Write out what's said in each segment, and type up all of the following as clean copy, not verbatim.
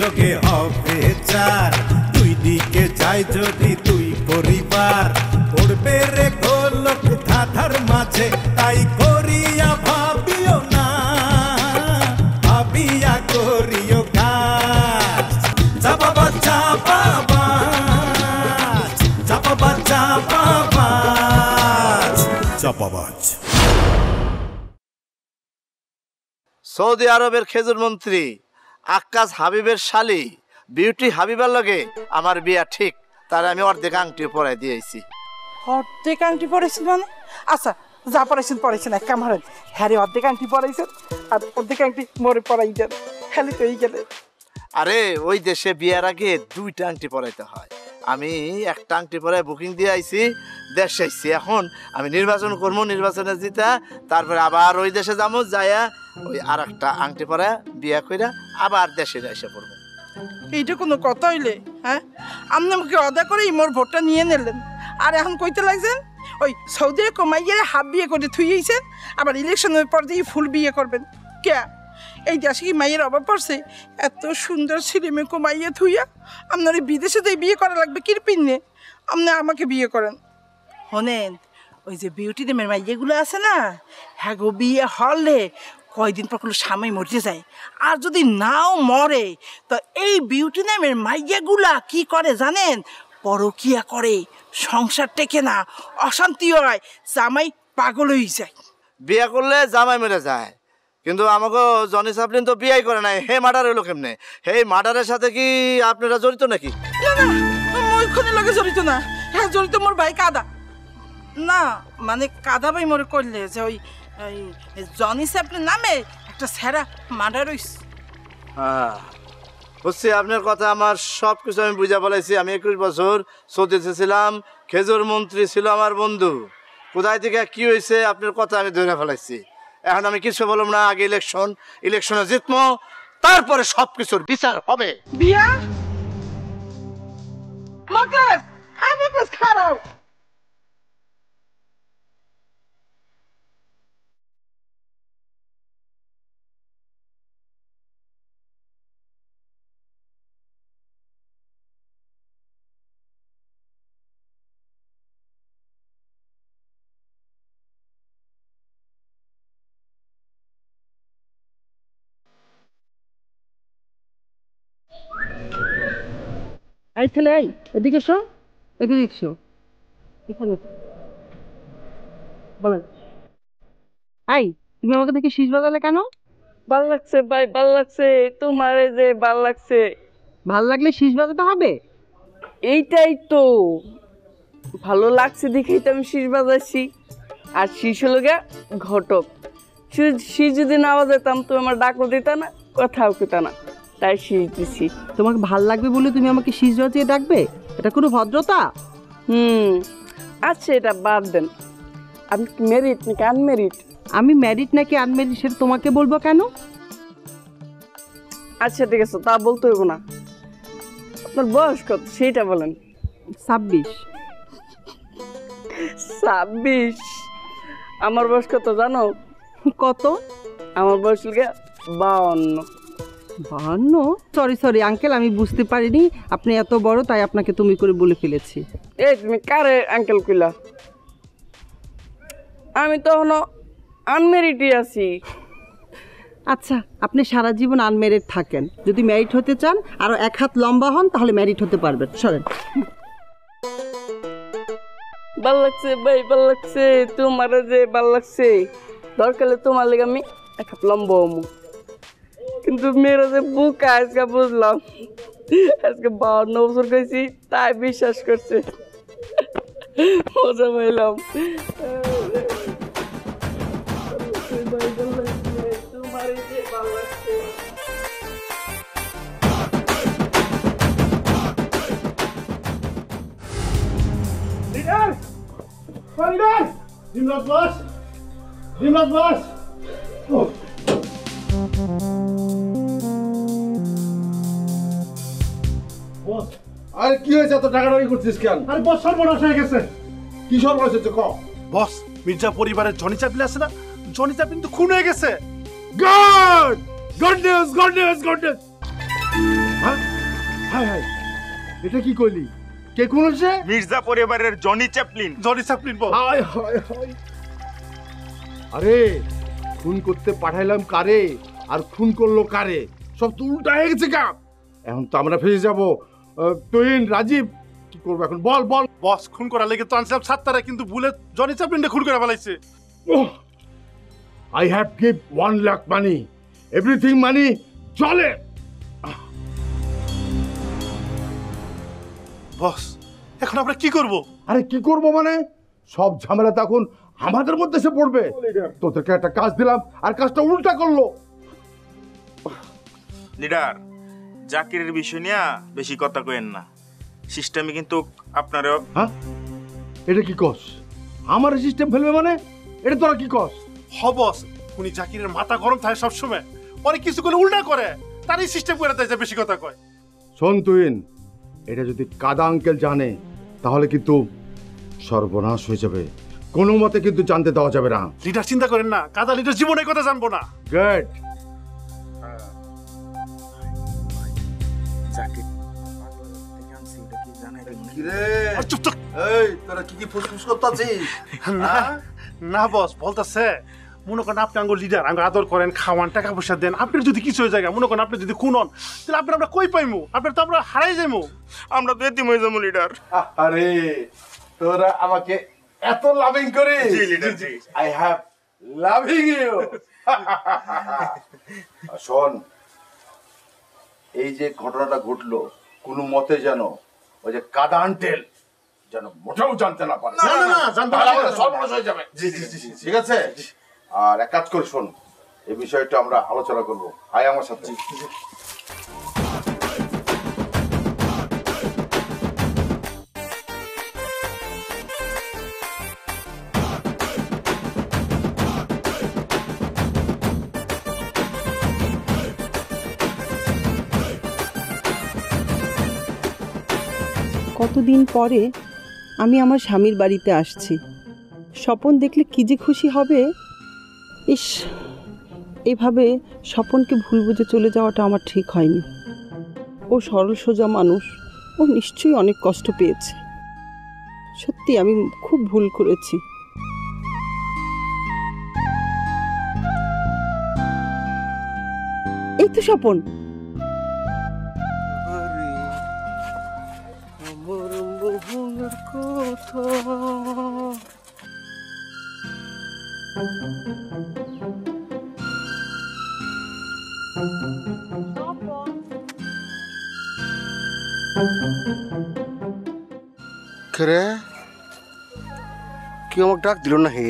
যোগে হবে চার, দুই দিকে যাই যদি দুই পরিবার, পড়বে রে গোলক ধাঁধার মাঝে, তাই করিয়া ভাবিও না, ভাবিয়া করিও কাজ। চাপাবা চাপাবা চাপাবা চাপাবাজ চাপাবাজ। সৌদি আরবের খেজুর মন্ত্রী আক্কাস হাবিবের শালি বিউটি হাবিবার লগে আমার বিয়া ঠিক, তার আমি অর্ধেক আংটি পরাই দিয়েছি। অর্ধেক আংটি পরাইছেন মানে? আচ্ছা যা পরাইছেন এক কাম করেন, হ্যাঁ অর্ধেক আংটি পরাইছেন আর অর্ধেক আংটি মরে পরাই দেন, খালি তো এই গেলে। আরে ওই দেশে বিয়ার আগে দুইটা আংটি পরাইতে হয়, আমি একটা আংটি পরাই বুকিং দিয়ে আইছি, দেশে আইছি। এখন আমি নির্বাচন করবো, নির্বাচনে জিতা তারপরে আবার ওই দেশে যাবো, যাইয়া ওই আর একটা আংটি পরায় বিয়া কইরা আবার দেশে এসে পড়বো। এইটা কোনো কথা হইলে? হ্যাঁ আপনি আমাকে অদা করেই মোর ভোটটা নিয়ে নিলেন, আর এখন কইতে লাগছেন ওই সৌদি কমাইয়ে হাফ বিয়ে করে থুইয়েছেন, আবার ইলেকশনের পর দিয়ে ফুল বিয়ে করবেন। কে এই দেশে কি মাইয়ের অভাব পড়ছে? এত সুন্দর ছেলে মেয়ে কমাইয়ে থুইয়া আপনার ওই বিদেশে তো বিয়ে করা লাগবে কিরপিনে, আপনি আমাকে বিয়ে করেন। শোনেন ওই যে বিউটি নেমের মাইয়েগুলো আছে না, হ্যাঁ গো বিয়ে হলে কয়দিন পর কোনো স্বামী মরতে যায়, আর যদি নাও মরে তো এই বিউটি নেমের মাইয়াগুলা কি করে জানেন? পরকিয়া করে, সংসার টেকে না, অশান্তি হয়, জামাই পাগল হয়ে যায়। বিয়া করলে জামাই মেরে যায়, কিন্তু আমাকে জনি চাপলিন তো বিয়াই করে নাই, হে মার্ডার হলো কেমনে? হে মার্ডারের সাথে কি আপনারা জড়িত নাকি? না না ওইখানে লাগে জড়িত না, হ্যাঁ জড়িত মোর ভাই কাদা। না মানে কাদা ভাই মোরে করলে যে ওই জনি চাপলিন নামে একটা সেরা মার্ডার হইছে। হ্যাঁ বুঝছি আপনার কথা, আমার সব কিছু আমি বুঝা বলাইছি। আমি 21 বছর সৌদিতে ছিলাম, খেজুর মন্ত্রী ছিল আমার বন্ধু, কোথায় থেকে কি হয়েছে আপনার কথা আমি ধরে ফেলাইছি। এখন আমি কিছু বললাম না, আগে ইলেকশনে জিতবো, তারপরে সব কিছুর বিচার হবে। বিয়া মাকাস আমি বেশ খারাপ। এই ছেলে এই এদিকে এসো, এদিকে এসো, এখানে বলেন। এই তুমি আমাকে দেখে শীষ বাজালে কেন? ভাল লাগছে ভাই, ভাল লাগছে তোমার, যে ভাল লাগছে। ভাল লাগলে শীষ বাজাতে হবে? এইটাই তো ভালো লাগছে দেখেই তো আমি শীষ বাজাইছি। আর শীষ হলো গিয়া ঘটক, শীষ যদি না বাজাইতাম তুমি আমার ডাকও দিতা না, কথাও কইতা না, তাই শীষ দিছি। তোমাকে ভাল লাগবে বলে তুমি আমাকে শীষ বাজিয়ে ডাকবে? এটা কোনো ভদ্রতা? আচ্ছা এটা বাদ দেন, আপনি মেরিট নাকি আনমেরিট? আমি ম্যারিড নাকি আনমেরিড সেটা তোমাকে বলবো কেন? আচ্ছা ঠিক আছে, তা বলতে হইব না। আপনার বয়স কত সেইটা বলেন। 26। 26? আমার বয়স কত জানো? কত? আমার বয়স লাগে 52। 52? সরি আঙ্কেল, আমি বুঝতে পারিনি আপনি এত বড়, তাই আপনাকে তুমি করে বলে ফেলেছি। এই তুমি কারে আঙ্কেল কইলা? আমি তো এখনো আনমেরিডই আছি। আচ্ছা আপনি সারা জীবন আনমেরিড থাকেন, যদি ম্যারিড হতে চান আরো 1 হাত লম্বা হন তাহলে ম্যারিড হতে পারবেন। সরেন। ভাল লাগছে ভাই, ভাল লাগছে তোমার, যে ভাল লাগছে। দরকারে তোমার লেগে আমি 1 হাত লম্বা হমু, কিন্তু মেয়েরা যে বুকা আজকে বুঝলাম। আজকে 52 বছর গেছি তাই বিশ্বাস করছে, মজা পাইলাম। আর কি হয়েছে, এত টাকাটাকি করছিস কেন? আরে বস সর্বনাশ হয়ে গেছে। কি সর্বনাশ হয়েছে ক? বস মির্জা পরিবারের জনি চাপলিন আছে না, জনি চাপলিন তো খুন হয়ে গেছে। God! Good news, good news, good news! হ্যাঁ হাই হাই, এটা কি কইলি? কে কোন হচ্ছে? মির্জা পরিবারের জনি চ্যাপলিন। জনি চ্যাপলিন বল। হাই হাই হাই, আরে খুন করতে পাঠাইলাম কারে আর খুন করলো কারে, সব তো উল্টা হয়ে গেছে কা। এখন তো আমরা ফেসে যাবো। তুহিন, রাজীব, কি করবো এখন? বল বল। বস খুন করা লেগে তো আনছিলাম 7 তারা, কিন্তু ভুলে জনি চ্যাপলিনকে খুন করে ফেলাইছে। I have give 1 lakh money. Everything money. চলে। বস এখন আমরা কি করব? আরে কি করব মানে? সব ঝামেলা তো এখন আমাদের মধ্যে এসে পড়বে। তোদেরকে একটা কাজ দিলাম আর কাজটা উল্টা করলো। লিডার, জাকিরের বিষয় নিয়ে বেশি কথা কইেন না। সিস্টেমে কিন্তু আপনারও। হ্যাঁ, এটা কি কস? আমার সিস্টেম ফেলবে মানে? এটা তোরা কি কস? হ বস, উনি জাকিরের মাথা গরম থাকে সবসময়, অনেক কিছু করে উল্টা করে, তারই সিস্টেম করে দেয় যে বেশি কথা কয়। শোন তুহিন, এটা যদি কাদা আঙ্কেল জানে তাহলে কিন্তু সর্বনাশ হয়ে যাবে। কোনো মতে কিন্তু জানতে দেওয়া যাবে না। লিডার চিন্তা করেন না, কাদা লিডার জীবনে কথা জানবো না। গুড। চুপ চুপ, এই তোরা কি ফুসফুস করতেছিস? না বস, বলতেছে মনে করেন আপনি আঙ্গুর লিডার, আঙ্গুর আদর করেন, খাওয়ান, টাকা পয়সা দেন, আপনার যদি কিছু হয়ে যায়, মনে করেন আপনি যদি খুন হন, তাহলে আপনার আমরা কই পাইমু? আপনার তো আমরা হারাই যাইমু। আমরা তো এতিম হয়ে যাবো লিডার। আরে তোরা আমাকে এত লাভিং করে। জি লিডার, জি। I have loving you. শোন, এই যে ঘটনাটা ঘটলো, কোনো মতে যেন ওই যে কাদা আঙ্কেল যেন মোটেও জানতে না পারে। না, না, না, জানতে তাহলে পারবে না। আমাদের সর্বনাশ হয়ে যাবে। জি জি জি জি। ঠিক আছে? আর এক কাজ করে শোন, এই বিষয়টা আমরা আলোচনা করবো। আয় আমার সাথে। কতদিন পরে আমি আমার স্বামীর বাড়িতে আসছি। স্বপন দেখলে কি যে খুশি হবে। ইস, এভাবে স্বপনকে ভুল বুঝে চলে যাওয়াটা আমার ঠিক হয়নি। ও সরল সোজা মানুষ, ও নিশ্চয়ই অনেক কষ্ট পেয়েছে। সত্যি আমি খুব ভুল করেছি। এই তো স্বপন। রে, কি আমাকে ডাক দিল না? হে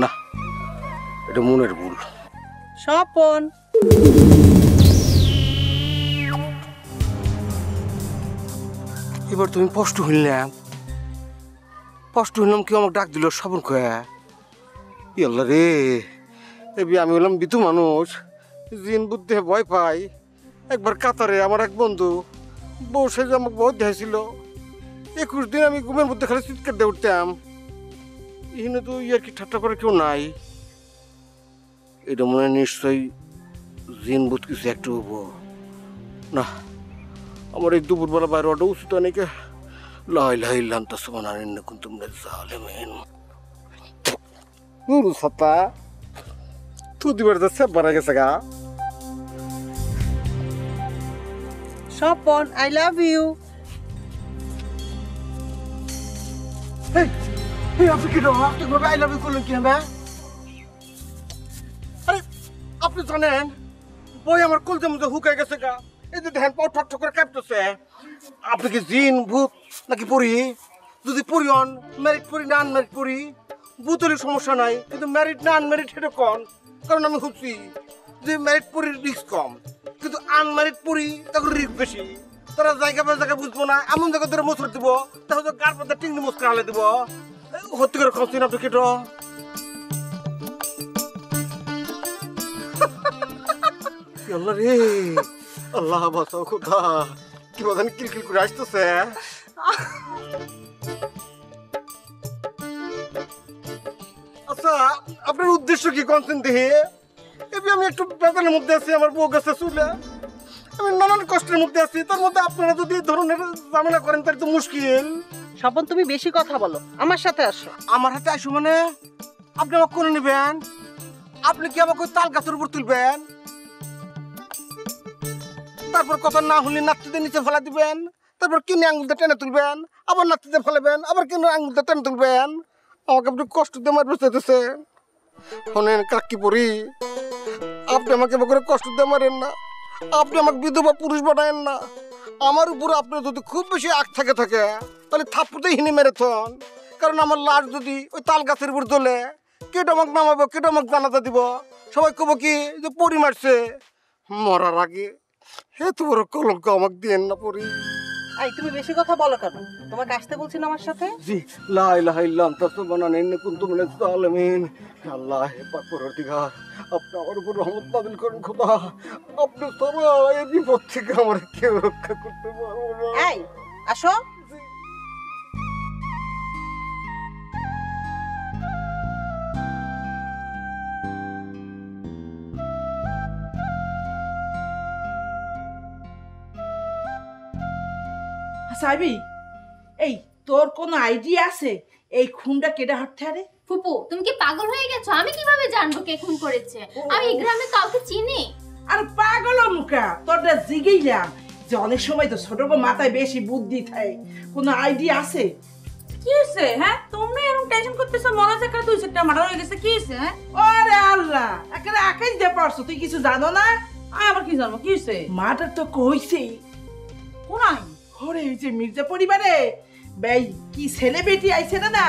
না, এটা মনের ভুল। স্বপন, এবার তুমি কষ্ট হইলাম, কেউ আমাকে ডাক দিল স্বপন কয়া। আল্লাহ রে, এবি আমি হলাম বিতু মানুষ, জিন বুদ্ধি ভয় পাই। একবার কাতারে আমার এক বন্ধু বউ সেজে আমাকে বহুত দেখাইছিল। 21 দিন আমি ঘুমের মধ্যে খালি চিৎকার দিয়ে উঠতাম। এখানে তো ইয়ার কি ঠাট্টা করে কেউ নাই। এটা মনে হয় নিশ্চয়ই জিন বুধ কিছু একটু হবো না। আমার এই দুপুরবেলা বাইরে ওটা উচিত অনেকে লাই লাই লান্তা সমান আনেন না, কিন্তু তোমরা জালেমেন নুরু সাতা তুই দিবার যাচ্ছে বাড়া গেছে গা। Swapan, I love you. আপনি কি আই লাভ ইউ করলেন কি? হ্যাঁ, আরে আপনি জানেন বই আমার কলজের মধ্যে হুকাই গেছে গা। এই যে ধ্যান পাও ঠক ঠক করে কাঁপতেছে। আপনি কি জিন ভূত নাকি পড়ি? যদি পড়ি হন, ম্যারিড পড়ি না আনম্যারিড পড়ি, ভূতের সমস্যা নাই, কিন্তু ম্যারিড না আনম্যারিড সেটা কম। কারণ আমি খুঁজছি যে ম্যারিড পড়ির রিস্ক কম, কিন্তু আনম্যারিড পড়ি তখন রিস্ক বেশি। তারা জায়গা বা জায়গা বুঝবো না, এমন জায়গা ধরে মোচড় দিব, তাহলে গার পাতা টিংনি মোচড়া হালে দিব। সত্যি করে খাচ্ছি না আপনি কেটো। আল্লাহ রে, আল্লাহ বাঁচাও খোদা, কি বাজান কিলকিল করে আসতেছে। আচ্ছা, আপনার উদ্দেশ্য কি? কনসেন দেহে এবি আমি একটু বেতনের মধ্যে আছি, আমার বউ গেছে চুলে, আমি নানান কষ্টের মধ্যে আছি, তার মধ্যে আপনারা যদি এই ধরনের ঝামেলা করেন তাহলে তো মুশকিল। স্বপন তুমি বেশি কথা বলো, আমার সাথে আসো। আমার হাতে আসো মানে আপনি আমাকে করে নেবেন? আপনি কি আমাকে তাল গাছের উপর তুলবেন, তারপর কথা না হলে নাতিদের নিচে ফেলা দিবেন, তারপর কিনে আঙুলটা টেনে তুলবেন, আবার নাতিতে ফেলাবেন, আবার কিনে আঙুলটা টেনে তুলবেন? আমাকে আপনি কষ্ট দিয়ে মারবে চাইতেছে? শোনেন কাকি পরি, আপনি আমাকে করে কষ্ট দিয়ে মারেন না, আপনি আমাকে বিধবা পুরুষ বানায়েন না। আমার উপরে আপনার যদি খুব বেশি আগ থাকে তাহলে থাপ্পড়ে হিনি মেরেথন, কারণ আমার লাশ যদি ওই তাল গাছের উপর তোলে কেটে আমাকে নামাবো, কেটে আমাকে জানাজা দিব, সবাই কব কি যে পরি মারছে। মরার আগে এত বড় কলঙ্ক আমাকে দিয়েন না পরি। এই তুমি বেশি কথা বলো কেন? তোমাকে আসতে বলছি না আমার সাথে? জি লা ইলাহা ইল্লা আনতা সুবহানাকা ইন্নী কুনতু মিনাজ জালিমিন। আল্লাহ হে পাক পরওয়ারদিগার, আপনি আমার উপর রহমত নাযিল করুন খোদা। আপনি ছাড়া এই বিপদ থেকে আমার কেউ রক্ষা করতে পারবে না। এই আসো। সাইবি, এই তোর কোনো আইডিয়া আছে এই খুনটা কেটে হাঁটতে আরে? ফুপু তুমি কি পাগল হয়ে গেছো? আমি কিভাবে জানবো কে খুন করেছে? আমি এই গ্রামে কাউকে চিনি? আর পাগল মুখা, তোরটা জিগেইলাম যে অনেক সময় তো ছোট মাথায় বেশি বুদ্ধি থাকে, কোনো আইডিয়া আছে? কি হইছে? হ্যাঁ তোমরা এরকম টেনশন করতেছো, মনে হচ্ছে একটা 2-4টা মার্ডার হয়ে গেছে। কি হইছে? হ্যাঁ ওরে আল্লাহ, একেবারে আকাশ দিয়ে পারছো, তুই কিছু জানো না? আমি আবার কি জানবো? কি হইছে? মার্ডার তো কইছে কোনাই ওরে ওই যে মির্জা পরিবারে ভাই কি সেলিব্রিটি আইছে না, না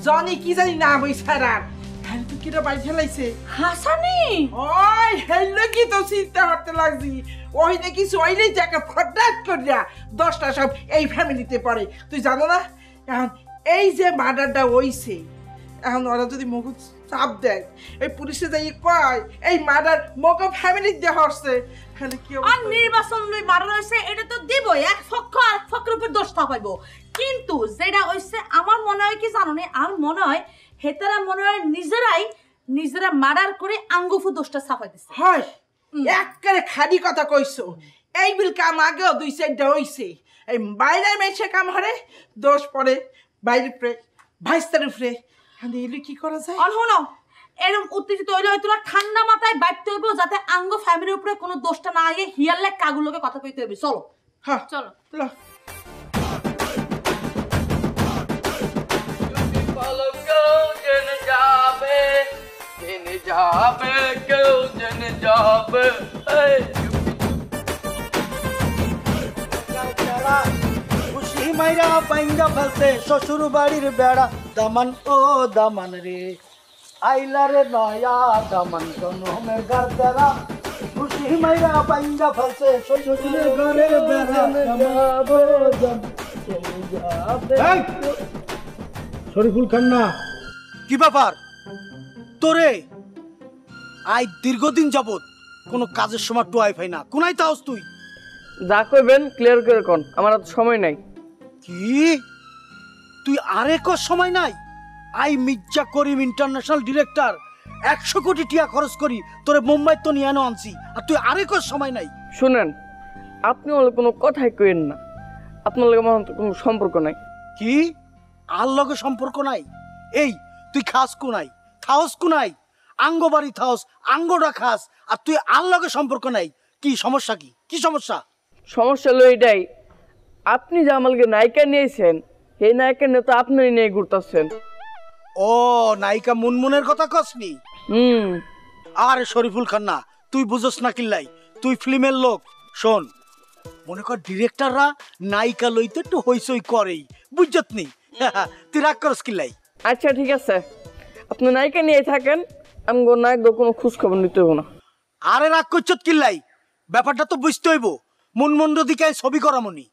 জনি কি জানি না বই সারার হ্যাঁ তো কিরা বাই ফেলাইছে হাসানি। ওই হেললো কি তো চিন্তা করতে লাগছি, ওই নাকি সইলেই জায়গা ফটাট করিয়া 10টা সব এই ফ্যামিলিতে পড়ে। তুই জানো না এখন এই যে মার্ডারটা হইছে, এখন ওরা যদি মুখ চাপ দেয়, এই পুলিশে যাই কয় এই মার্ডার মগো ফ্যামিলি দিয়ে হচ্ছে, তাহলে কি আর নির্বাচন লই মার্ডার হইছে এটা তো দিবই, এক পক্ষ আর পক্ষের উপর দোষ থাকাইবো। কিন্তু যেটা হইছে আমার মনে হয় কি জানো না, আর মনে হয় হেতারা মনে হয় নিজেরা মার্ডার করে আঙ্গুফু দোষটা ছাপাই দিছে। হয় একেবারে খালি কথা কইছো, এই বিল কাম আগেও 2-4টা হইছে, এই বাইরের মেয়েছে কাম হরে দোষ পড়ে বাইরের উপরে ভাইস্তার উপরে, এলে কি করা যায়? আর শোনো, এরকম উত্তেজিত হইলে হয়তো ঠান্ডা মাথায় বাইতে হইব, যাতে আঙ্গ ফ্যামিলির উপরে কোনো দোষটা না আগে হিয়ারলে কাগুলোকে কথা কইতে হবে। চলো হ্যাঁ চলো। খুশি মাইরা পাইঙ্গা ফেলছে শ্বশুর বাড়ির বেড়া, দামান ও দামান রে আইলা রে নয়া দামান জনমের গারদারা, খুশি মাইরা পাইঙ্গা ফেলছে শ্বশুরের ঘরের বেড়া, শরীফুল খান্না, কি ব্যাপার তোরে? আই দীর্ঘদিন যাবত কোনো কাজের সময় টোয়াই পাই না, কোনাই তাহস তুই? যা কইবেন ক্লিয়ার করে কোন, আমার আর সময় নাই। কি তুই আরেক সময় নাই? I Mirza Karim international director, 100 কোটি টিয়া খরচ করি তোরে মুম্বাই তো নিয়ে আনছি, আর তুই আরেক সময় নাই? শুনেন, আপনি হলে কোনো কথাই কইেন না, আপনার লগে আমার কোনো সম্পর্ক নাই। কি আর লগে সম্পর্ক নাই? এই তুই খাস কোনাই, থাওস কোনাই, আঙ্গ বাড়ি থাওস, আঙ্গটা খাস, আর তুই আর লগে সম্পর্ক নাই? কি সমস্যা? কি কি সমস্যা? সমস্যা হলো এটাই, আপনি যে আমাকে নায়িকা নিয়েছেন, এই নায়িকা নিয়ে তো আপনি নিয়ে ঘুরতেছেন। ও নায়িকা মুনমুনের কথা কসনি? আরে শরীফুল খান্না, তুই বুঝস না কিল্লাই, তুই ফিল্মের লোক। শোন, মনে কর ডিরেক্টররা নায়িকা লইতে একটু হইচই করেই, বুঝত নি? তুই রাগ করস কিল্লাই? আচ্ছা ঠিক আছে, আপনি নায়িকা নিয়ে থাকেন, আমি নায়ক কোনো খোঁজ খবর নিতে হবো না। আরে রাগ করছত কিল্লাই, ব্যাপারটা তো বুঝতে হইব। মুনমুন্ড দিকে ছবি করামনি,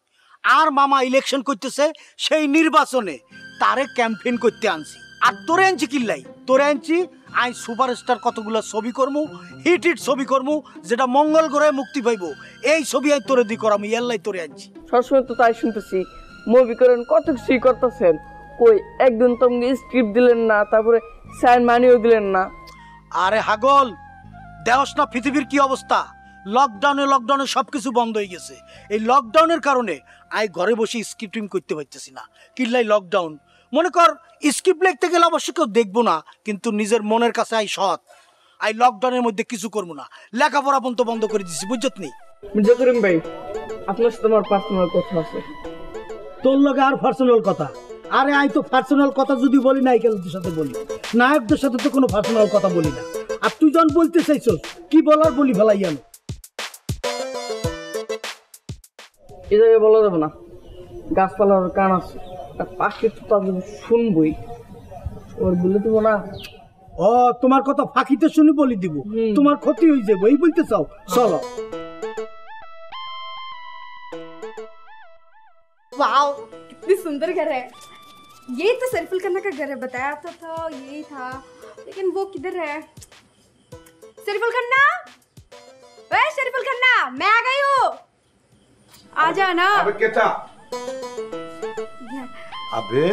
আর মামা ইলেকশন করতেছে, সেই নির্বাচনে তারে ক্যাম্পেইন করতে আনছি। আর তোরে আনছি কিল্লাই? তোরে আনছি আই সুপারস্টার কতগুলো ছবি করমু, হিট হিট ছবি করমু, যেটা মঙ্গল গ্রহে মুক্তি পাইব, এই ছবি আই তোরে দি করামু, ইয়াল্লাই তোরে আনছি। সবসময় তো তাই শুনতেছি, মুভি করেন, কত কিছুই করতেছেন, কই একদিন তো স্ক্রিপ্ট দিলেন না, তারপরে সাইন মানিও দিলেন না। আরে হাগল, দেহস না পৃথিবীর কি অবস্থা? লকডাউনে সবকিছু বন্ধ হয়ে গেছে। এই লকডাউনের কারণে আই ঘরে বসে স্ক্রিপ্টিং করতে পারতেছি না। কিল্লাই লকডাউন, মনে কর স্ক্রিপ্ট লিখতে গেলে অবশ্য কেউ দেখবো না, কিন্তু নিজের মনের কাছে আই সৎ। আই লকডাউনের মধ্যে কিছু করবো না, লেখাপড়া পর্যন্ত বন্ধ করে দিচ্ছি, বুঝছত নি? মির্জা করিম ভাই, আপনার সাথে আমার পার্সোনাল কথা আছে। তোর লগে আর পার্সোনাল কথা? আরে আই তো পার্সোনাল কথা যদি বলি নায়িকাদের সাথে বলি, নায়কদের সাথে তো কোনো পার্সোনাল কথা বলি না। আর তুই যখন বলতে চাইছস কি বলার বলি ফেলাই আমি। এই জায়গায় বলা যাবে না, গাছপালার কান আছে, আর পাখির তো তাদের শুনবই, ওর বলে দেবো না। ও তোমার কথা ফাঁকিতে শুনি বলি দিব, তোমার ক্ষতি হয়ে যাবে এই বলতে চাও? চলো। वाओ कितनी सुंदर घर है। यही तो सरफुल खन्ना का घर है, बताया तो था यही था, लेकिन वो किधर है? सरफुल खन्ना, ओए सरफुल खन्ना, मैं आ गई हूँ, आ जा ना। अबे केटा, अबे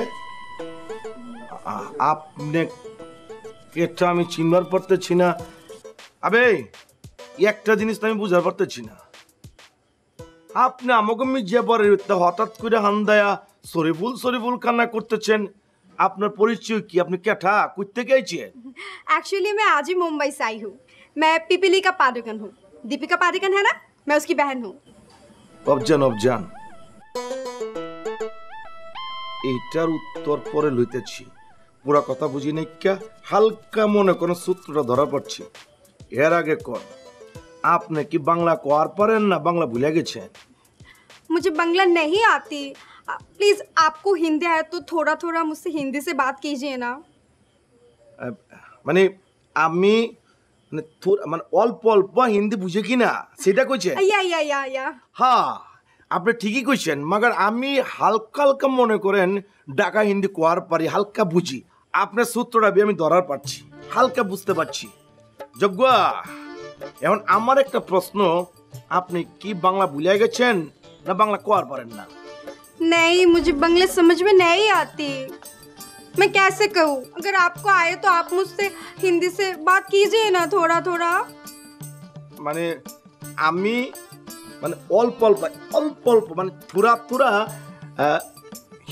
आपने केटा আমি চিনবার পারতেছি না। আবে একটা জিনিস আমি বুঝার পারতেছি না, আপনি আমাকে মির্জা পরে হঠাৎ করে হান্দায়া সরিফুল কান্না করতেছেন। আপনার পরিচয় কি? আপনি কেঠা করতে গেছেন? एक्चुअली मैं आज ही मुंबई से आई हूँ। मैं पिपीली का पादुकन हूँ। दीपिका पादुकन है ना, मैं उसकी बहन हूँ। অবজান এইটার উত্তর পরে লইতেছি, পুরা কথা বুঝি নাই কা, হালকা মনে কোন সূত্রটা ধরা পড়ছি। এর আগে কোন আপনি কি বাংলা কোয়ার পারেন না বাংলা ভুলে গেছেন? मुझे बांग्ला नहीं आती, प्लीज आपको हिंदी आए तो थोड़ा थोड़ा मुझसे हिंदी से बात कीजिए ना। মানে আমি মানে অল্প অল্প হিন্দি বুঝে কিনা সেটা কইছেন? হ্যাঁ আপনি ঠিকই কইছেন, মাগার আমি হালকা হালকা মনে করেন ঢাকা হিন্দি কোয়ার পারি, হালকা বুঝি। আপনার সূত্রটা আমি ধরার পারছি, হালকা বুঝতে পারছি। যজ্ঞ এখন আমার একটা প্রশ্ন, আপনি কি বাংলা ভুলে গেছেন না বাংলা কোয়ার পারেন না? नहीं, मुझे बांग्ला समझ में नहीं आती, मैं कैसे कहूँ? अगर आपको आए तो आप मुझसे हिंदी से बात कीजिए ना थोड़ा थोड़ा। মানে আমি মানে অল্প অল্প মানে থোড়া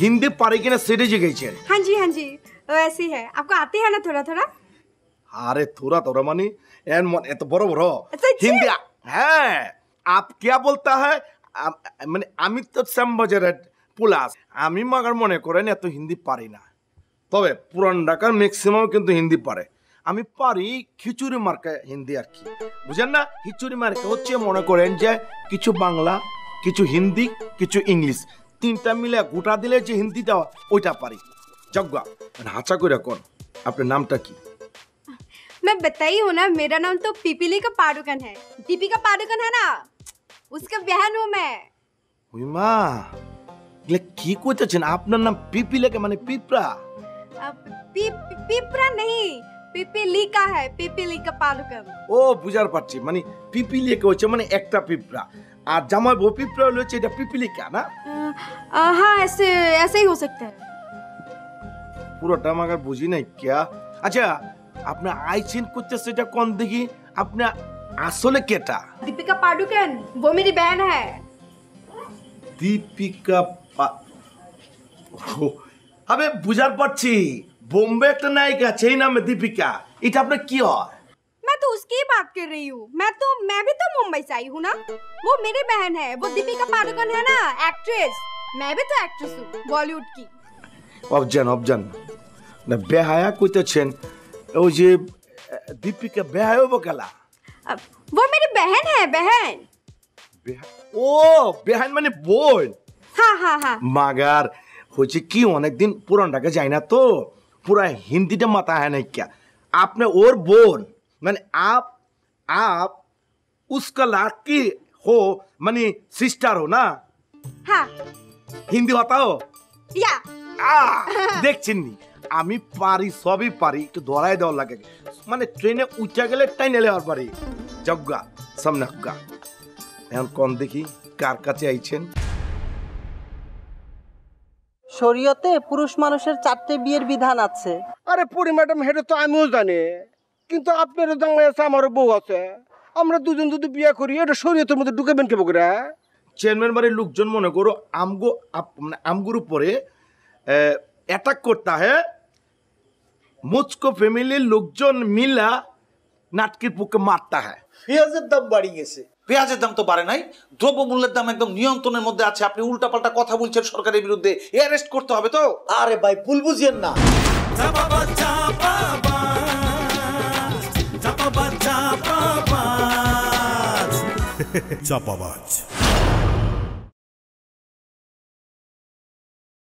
হিন্দি পারি কিনা সেটা জিজ্ঞেসেন? हाँ जी वैसे ही है। आपको आते हैं ना थोड़ा थोड़ा? अरे थोड़ा थोड़ा मानी एन मन एत बड़ो बड़ो हिंदी है। आप क्या बोलता है? মানে আমি তো শ্যামবাজারের পুলাস, আমি মাগার মনে করেন এত হিন্দি পারি না, তবে পুরান ঢাকার ম্যাক্সিমাম কিন্তু হিন্দি পারে। আমি পারি খিচুড়ি মার্কা হিন্দি আর কি, বুঝেন না? খিচুড়ি মার্কা হচ্ছে মনে করেন যে কিছু বাংলা, কিছু হিন্দি, কিছু ইংলিশ, তিনটা মিলে গোটা দিলে যে হিন্দিটা ওইটা পারি। যজ্ঞা হাঁচা করে কোন আপনার নামটা কি? मैं बताई हूँ ना, मेरा नाम तो पिपीली का पादुकन है। दीपिका पादुकन है ना, उसका बहन हूँ मैं। ওই মা এগুলো কি কইতেছেন? আপনার নাম পিপিলেকে মানে পিঁপড়া? पिपरा नहीं, पिपीली का है, पिपीली का पादुकन। ও বুঝার পারছি, মানে পিপিলিকে হচ্ছে মানে একটা পিঁপড়া, আর জামাই বউ পিঁপড়া হলো হচ্ছে এটা পিপিলিকা না? हाँ ऐसे ही हो सकता है। পুরোটা আমাকে বুঝি নাই क्या। আচ্ছা আপনি আইছেন করতে সেটা কোন দেখি, আপনি আসলে কেটা? दीपिका पादुकन, वो मेरी बहन है। দীপিকা আবে বুঝার পারছি, বোম্বে একটা নায়িকা আছে এই নামে দীপিকা, এটা আপনার কি হয়? मैं तो उसकी ही बात कर रही हूँ। मैं भी तो मुंबई से आई हूँ ना। वो मेरी बहन है, वो दीपिका पादुकन है ना, एक्ट्रेस। मैं भी तो एक्ट्रेस हूँ बॉलीवुड की। অবজান না বেহায়া কইতেছেন, ওই যে দীপিকা বেহায়া বকালা? वो मेरी बहन है, बहन। ও বেহান মানে বোন? हाँ মাগার হচ্ছে কি অনেকদিন পুরান ঢাকা যাই না তো, পুরা হিন্দিটা মাথা है नहीं क्या। आपने और बोन मैंने आप उसका लड़की हो, मानी सिस्टर हो ना? हाँ। हिंदी बताओ या দেখছেন নি আমি পারি, সবই পারি, একটু ধরাই দেওয়ার লাগে, মানে ট্রেনে উঠে গেলে টাইনে নেওয়ার পারি। যজ্ঞা সামনে হজ্ঞা এখন কোন দেখি কার কাছে আইছেন? শরীয়তে পুরুষ মানুষের 4টে বিয়ের বিধান আছে। আরে পুরি ম্যাডাম, হেটা তো আমিও জানি, কিন্তু আপনারও জামাই আছে, আমারও বউ আছে, আমরা দুজন যদি বিয়া করি এটা শরীয়তের মধ্যে ঢুকাবেন কে বকরা? চেয়ারম্যান বাড়ির লোকজন মনে করো আমগুর উপরে অ্যাটাক করতে হয়, মুচকো ফ্যামিলির লোকজন মিলা নাটকের পক্ষে মারতে হয়। পেঁয়াজের দাম বাড়ি গেছে। পেঁয়াজের দাম তো বাড়ে নাই, দ্রব্যমূল্যের দাম একদম নিয়ন্ত্রণের মধ্যে আছে। আপনি উল্টাপাল্টা কথা বলছেন সরকারের বিরুদ্ধে, অ্যারেস্ট করতে হবে তো। আরে ভাই ভুল বুঝিয়েন না। চাপাবাজ